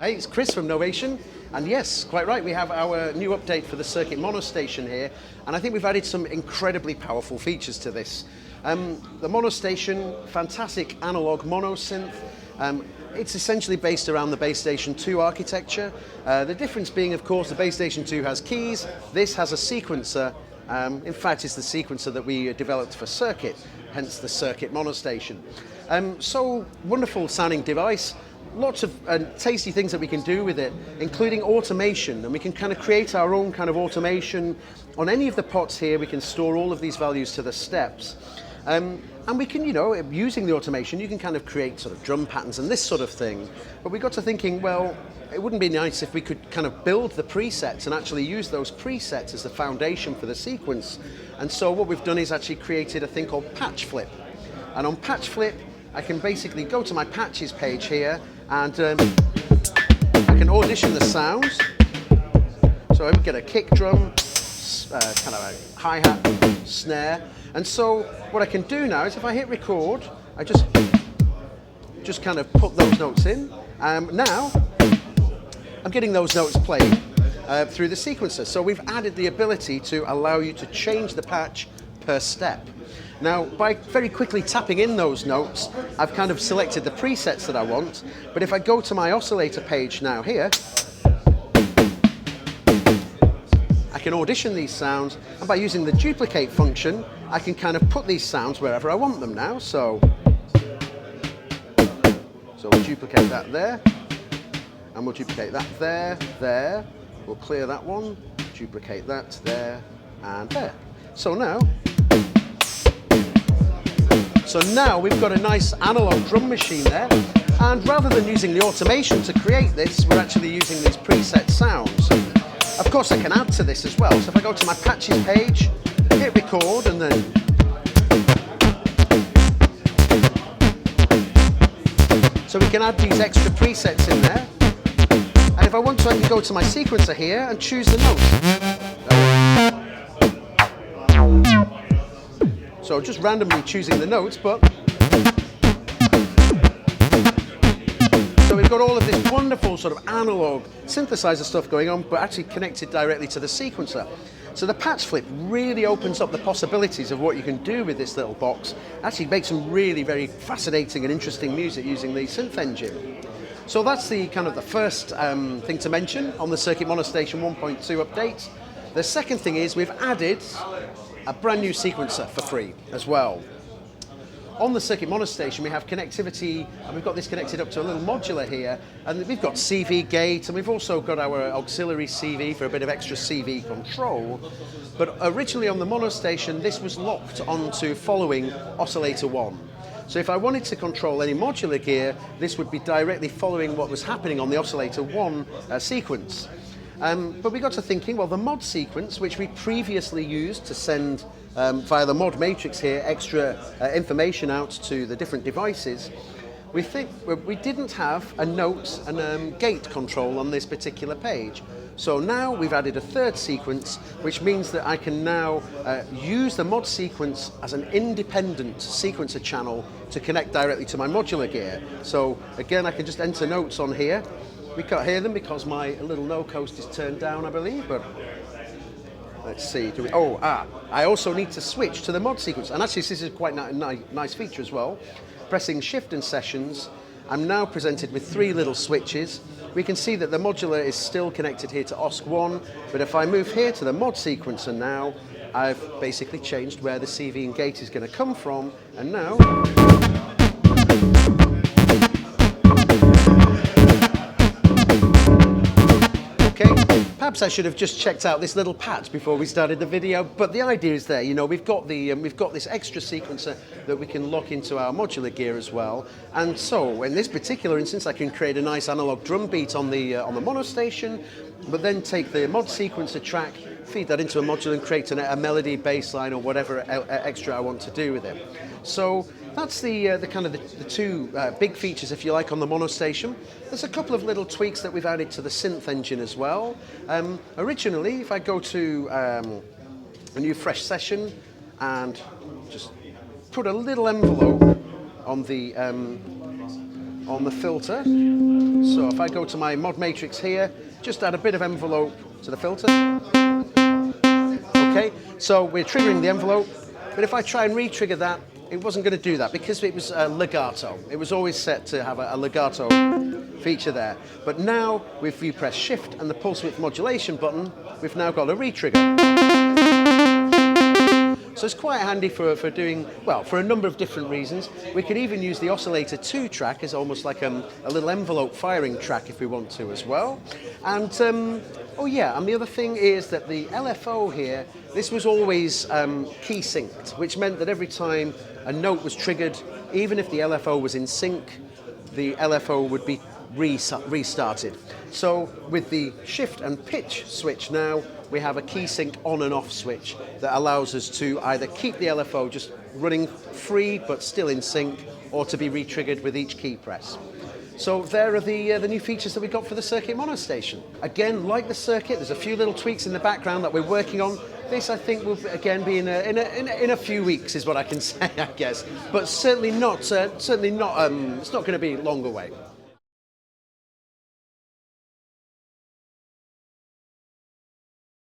Hey, it's Chris from Novation, and yes, quite right, we have our new update for the Circuit Mono Station here, and I think we've added some incredibly powerful features to this. The Mono Station, fantastic analog mono synth. It's essentially based around the Base Station 2 architecture. The difference being, of course, the Base Station 2 has keys, this has a sequencer. In fact, it's the sequencer that we developed for Circuit, hence the Circuit Mono Station. So wonderful sounding device. Lots of tasty things that we can do with it, including automation, and we can kind of create our own kind of automation. On any of the pots here, we can store all of these values to the steps. And we can, using the automation, you can kind of create sort of drum patterns and this sort of thing. But we got to thinking, well, it wouldn't be nice if we could kind of build the presets and actually use those presets as the foundation for the sequence. And so what we've done is actually created a thing called Patch Flip. And on Patch Flip, I can basically go to my patches page here, and I can audition the sounds. So I would get a kick drum, kind of a hi-hat, snare. And so what I can do now is if I hit record, I just kind of put those notes in. Now I'm getting those notes played through the sequencer. So we've added the ability to allow you to change the patch per step. Now, by very quickly tapping in those notes, I've kind of selected the presets that I want, but if I go to my oscillator page now here, I can audition these sounds, and by using the duplicate function, I can kind of put these sounds wherever I want them now. So we'll duplicate that there, and we'll duplicate that there, we'll clear that one, duplicate that there, and there. So now we've got a nice analog drum machine there, and rather than using the automation to create this, we're actually using these preset sounds. Of course, I can add to this as well. So if I go to my patches page, hit record, and then so we can add these extra presets in there. And if I want to, I can go to my sequencer here and choose the notes. So just randomly choosing the notes, but so we've got all of this wonderful sort of analog synthesizer stuff going on, but actually connected directly to the sequencer. So the patch flip really opens up the possibilities of what you can do with this little box. Actually make some really very fascinating and interesting music using the Synth Engine. So that's the kind of the first thing to mention on the Circuit Mono Station 1.2 update. The second thing is we've added a brand new sequencer for free as well. On the Circuit Mono Station we have connectivity, and we've got this connected up to a little modular here, and we've got CV gate, and we've also got our auxiliary CV for a bit of extra CV control. But originally on the Mono Station this was locked onto following oscillator 1. So if I wanted to control any modular gear, this would be directly following what was happening on the oscillator 1 sequence. But we got to thinking, well, the mod sequence, which we previously used to send via the mod matrix here extra information out to the different devices, we didn't have a note and gate control on this particular page. So now we've added a third sequence, which means that I can now use the mod sequence as an independent sequencer channel to connect directly to my modular gear. So again, I can just enter notes on here. We can't hear them because my little no coast is turned down, I believe, but let's see. I also need to switch to the mod sequence. And actually, this is quite a nice feature as well. Pressing Shift and Sessions, I'm now presented with 3 little switches. We can see that the modular is still connected here to OSC1, but if I move here to the mod sequencer now, I've basically changed where the CV and gate is going to come from, and now perhaps I should have just checked out this little patch before we started the video, but the idea is there. We've got this extra sequencer that we can lock into our modular gear as well. And so in this particular instance, I can create a nice analog drum beat on the Mono Station, but then take the mod sequencer track, feed that into a modular, and create a melody, bass line, or whatever extra I want to do with it. So that's the kind of the two big features, if you like, on the Mono Station. There's a couple of little tweaks that we've added to the Synth Engine as well. Originally, if I go to a new fresh session and just put a little envelope on the on the filter. So if I go to my mod matrix here, just add a bit of envelope to the filter. Okay, so we're triggering the envelope, but if I try and re-trigger that, it wasn't going to do that because it was legato. It was always set to have a legato feature there. But now, if you press Shift and the pulse width modulation button, we've now got a re-trigger. So it's quite handy for doing, well, for a number of different reasons. We could even use the oscillator 2 track as almost like a little envelope firing track if we want to as well. And, oh yeah, and the other thing is that the LFO here, this was always key synced, which meant that every time a note was triggered, even if the LFO was in sync, the LFO would be restarted. So with the shift and pitch switch now, we have a key sync on and off switch that allows us to either keep the LFO just running free but still in sync, or to be re-triggered with each key press. So there are the new features that we got for the Circuit Mono Station. Again, like the Circuit, there's a few little tweaks in the background that we're working on. This, I think, will again be in a few weeks, is what I can say, I guess. But certainly not. It's not going to be long away.